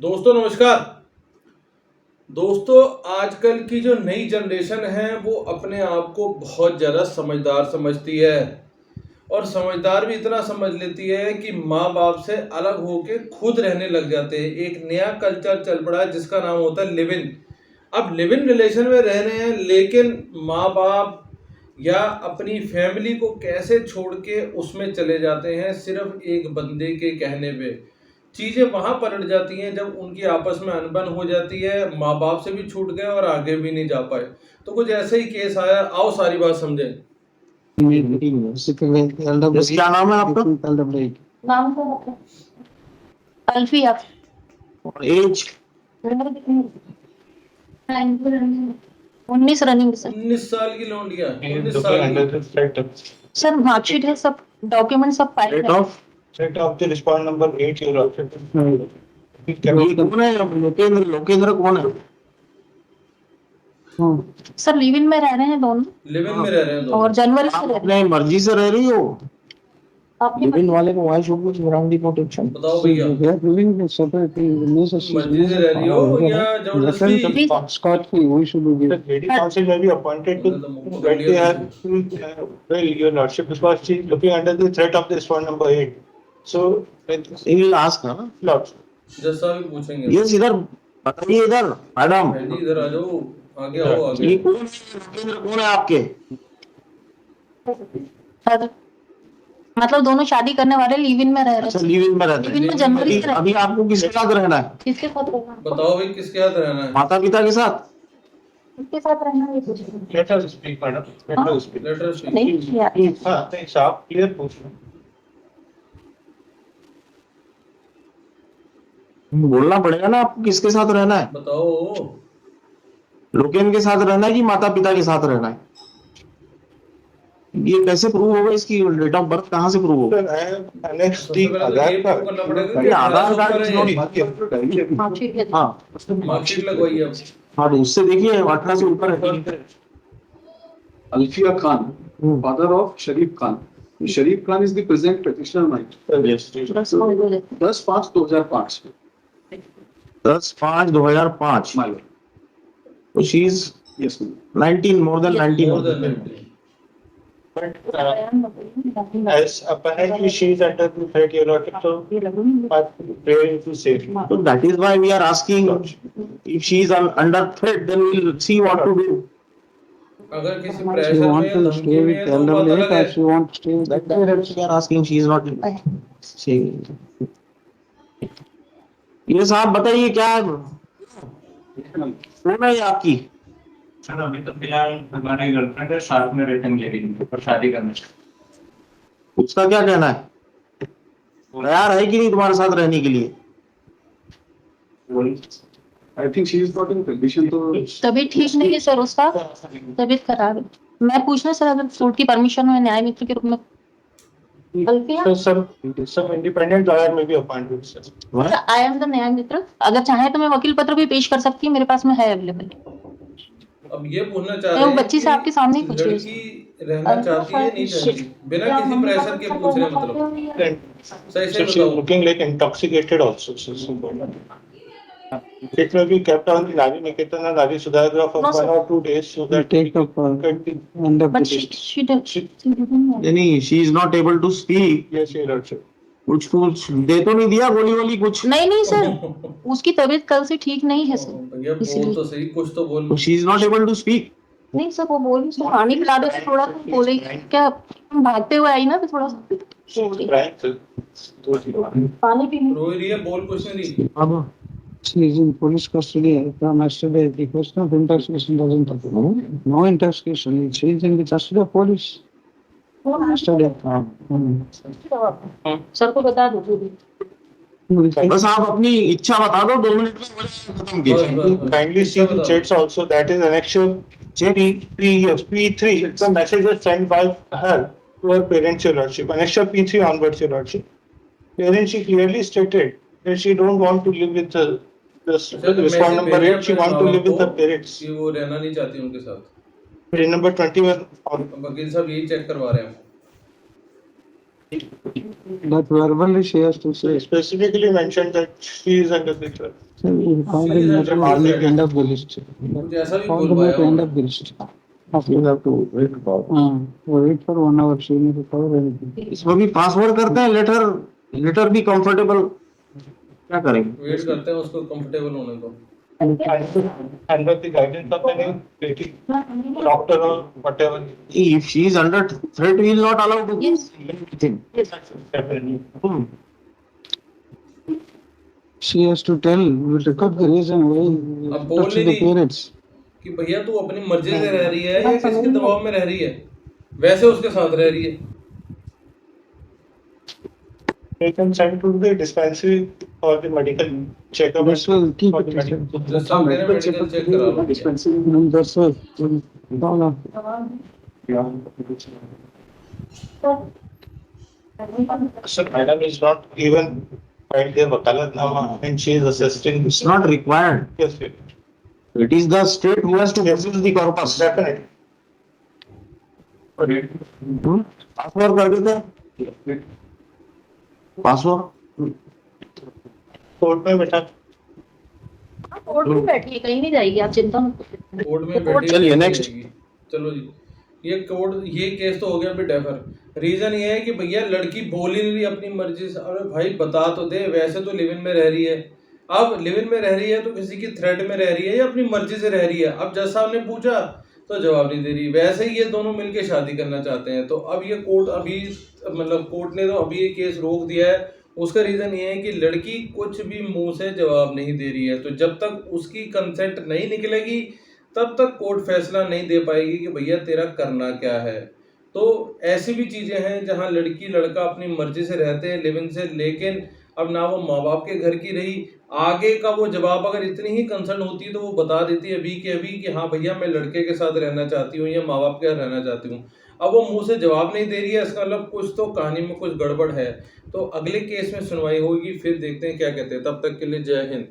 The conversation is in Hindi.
दोस्तों नमस्कार। दोस्तों आजकल की जो नई जनरेशन है वो अपने आप को बहुत ज़्यादा समझदार समझती है और समझदार भी इतना समझ लेती है कि माँ बाप से अलग होके खुद रहने लग जाते हैं। एक नया कल्चर चल पड़ा है जिसका नाम होता है लिव इन। अब लिव इन रिलेशन में रह रहे हैं लेकिन माँ बाप या अपनी फैमिली को कैसे छोड़ के उसमें चले जाते हैं सिर्फ एक बंदे के कहने पे। चीज़ें वहाँ पलट जाती हैं जब उनकी आपस में अनबन हो जाती है, माँ बाप से भी छूट गए और आगे भी नहीं जा पाए। तो कुछ ऐसे ही केस आया, आओ सारी बात समझें। यस, क्या नाम है आपका? नाम क्या है? अल्फिया। और एज? 19 running sir. 19 साल की लौंडिया, 19 साल की। सर मार्कशीट है, सब डॉक्यूमेंट सब फाइल डेट है। Of the respond number 8 you wrote it. ये कौन है? लोकेंद्र लोकेंद्र कौन है? सर लिव इन में रह रहे हैं दोनों लिव इन में रह रहे हैं और दोनों। जनवरी से आप रह रहे अपने मर्जी से रह रही हो? हैं। लिव इन वाले को why should be around the protection? बताओ भैया, मर्जी से रह रही हो या जबरदस्ती? The lady council may be appointed to get the well, your lordship, because she is looking under the threat of the respond number 8. So, He will ask ना। lordship. जैसा भी पूछेंगे। यस, इधर बताइए, इधर मैडम। भाई जी इधर आ जाओ, आगे आओ आगे। ये कौन है? लोकेंद्र कौन है आपके? सर मतलब दोनों शादी करने वाले लिव इन में रह रहे अच्छा, हैं। लिव इन में रहते लिव इन में हैं। जनवरी अभी से रह अभी आपको किसके साथ रहना है? किसके साथ रहना है? बताओ भाई किसके साथ रहना है? माता पिता के साथ? किसके साथ रहना है ये पूछ रहे हैं। Let us speak, madam. Let us speak. Letter speak. नहीं किया। हाँ, नहीं साफ क्लियर पूछ लो। बोलना पड़ेगा ना आपको, किसके साथ रहना है? बताओ। लोकेन के साथ रहना है कि माता पिता के साथ रहना है? ये कैसे प्रूव होगा? इसकी डेट ऑफ बर्थ कहाँ से प्रूव होगा? Sir, I have annexed सबसे the पहले तो ये Aadhaar prove करना card. पड़ेगा कि ये आधार 1800 कार्ड पर है। मार्कशीट है। हाँ मार्कशीट लगवाइए अब। हाँ, तो उससे देखिए 18 से ऊपर है। Alfia Khan, father of Sharif Khan. Sharif Khan is the present petitioner knight. Yes, please. 10/5/2005. 10/5/2005। My lord. तो she is Yes, ma'am. 19, more than 19। More than 90. But as apparently she is under the threat, your lordship, so I'm praying to save her. So that is why we are asking, if she is under threat, then we'll see what to do. अगर किसी प्रेशर में या धमकी में है तो बात अलग है। That is why we are asking, she is not. She. ये साहब बताइए क्या कौन है ये आपकी? सर अभी तो फिलहाल हमारी गर्लफ्रेंड है, साथ में रहते हैं लेकिन पर शादी करने से। उसका क्या कहना है? तैयार है कि नहीं तुम्हारे साथ रहने के लिए? I think she is not in condition to. तबीयत ठीक नहीं है सर उसका, तबीयत खराब है। मैं पूछना सर अगर कोर्ट की परमिशन हो न्याय मित्र के रूप में। Alfiya So, some independent lawyer may be appointed, sir. I am the न्याय मित्र, अगर चाहे तो मैं वकील पत्र भी पेश कर सकती हूँ, मेरे पास में है अवेलेबल। अब ये पूछना चाह मैं रहे वो हैं बच्ची से आपके सामने ही पूछ रही हूँ। लड़की रहना चाहती है नहीं चाहती, बिना किसी प्रेशर के पूछ रहे हैं मतलब। सही So से she is बताओ। looking like intoxicated also. So, it may be kept on the Nari Niketan and Nari Sudhagara for No, sir. 1 or 2 days so that take up get the, end of the But list. she didn't. नहीं, she is not able to speak. yes, your lordship. कुछ दे तो नहीं दिया गोली वोली कुछ? नहीं सर, उसकी तबीयत कल से ठीक नहीं है सर। भैया बोल तो सही, कुछ तो बोल। She is not able to speak. नहीं सर, वो बोली उसको पानी पिला दो, थोड़ा सा बोले क्या, हम भागते हुए आई ना तो थोड़ा सा She is crying, sir. पानी पीने। रो रही है, बोल कुछ नहीं रही। अब She is in police custody from yesterday. The question of intoxication doesn't appear. No intoxication. She is in the custody of police. Yesterday. Sir को बता दो। बस आप अपनी इच्छा बता दो, 2 मिनट में खत्म कीजिए। Kindly see the chats also, that is annexure P3. It's a message was sent by her to her parents, your lordship. Annexure P3 onwards, your lordship. Parents, she clearly stated that she don't want to live with her. This respond number 8, she want to live with her parents. कि वो रहना नहीं चाहती उनके साथ। Page number 21 on वकील साहब यही चेक करवा रहे हैं। But verbally she has to say. Specifically mentioned that she is under the threat. So we found him not to make end of the list. कुछ ऐसा भी Found बोल him पाया at the end होगा। of the list. You have to wait for. Wait for 1 hour. She need to cover everything. इसमें भी पासवर्ड करते हैं लेटर भी कंफर्टेबल क्या करेंगे वेट करते हैं उसको कंफर्टेबल होने को। Under the guidance of any lady, doctor or whatever. if she is under threat we will not allow to do Yes. anything. Definitely. She has to tell, will record the reason why अब बोल touch the नहीं parents. कि भैया तू अपनी मर्जी से रह रही है या किसके दबाव में रह रही है, वैसे उसके साथ रह रही है। They can send to the dispensary for the medical checkup. That's why keep For it. the medical. जैसा मेरे मेडिकल चेक करा लो। Dispensary. That's why. No, no. So madam is not even filed their wakalatnama and she is assisting. It's not required. Yes, yes. It is the state who has to produce the corpus. Definitely. Password कर देते पासवर्ड कोर्ट में बैठा कोर्ट में बैठिए, कहीं नहीं जाएगी, आप चिंता मत करिए। कोर्ट में बैठी चलिए, हुई next. रहेगी। चलो जी, ये केस तो हो गया डेफर। रीजन ये है कि भैया लड़की बोल ही नहीं रही अपनी मर्जी से। अरे भाई बता तो दे, वैसे तो लिव इन में रह रही है, अब लिव इन में रह रही है तो किसी की थ्रेट में रह रही है या अपनी मर्जी से रह रही है। अब जज साहब ने पूछा तो जवाब नहीं दे रही, वैसे ही ये दोनों मिलके शादी करना चाहते हैं। तो अब ये कोर्ट अभी मतलब कोर्ट ने तो अभी ये केस रोक दिया है। उसका रीजन ये है कि लड़की कुछ भी मुंह से जवाब नहीं दे रही है, तो जब तक उसकी कंसेंट नहीं निकलेगी तब तक कोर्ट फैसला नहीं दे पाएगी कि भैया तेरा करना क्या है। तो ऐसी भी चीजें हैं जहां लड़की लड़का अपनी मर्जी से रहते हैं लिव इन से, लेकिन अब ना वो माँ बाप के घर की रही, आगे का वो जवाब अगर इतनी ही कंसर्न होती तो वो बता देती अभी के अभी कि हाँ भैया मैं लड़के के साथ रहना चाहती हूँ या माँ बाप के घर रहना चाहती हूँ। अब वो मुंह से जवाब नहीं दे रही है, इसका मतलब कुछ तो कहानी में कुछ गड़बड़ है। तो अगले केस में सुनवाई होगी, फिर देखते हैं क्या कहते हैं। तब तक के लिए जय हिंद।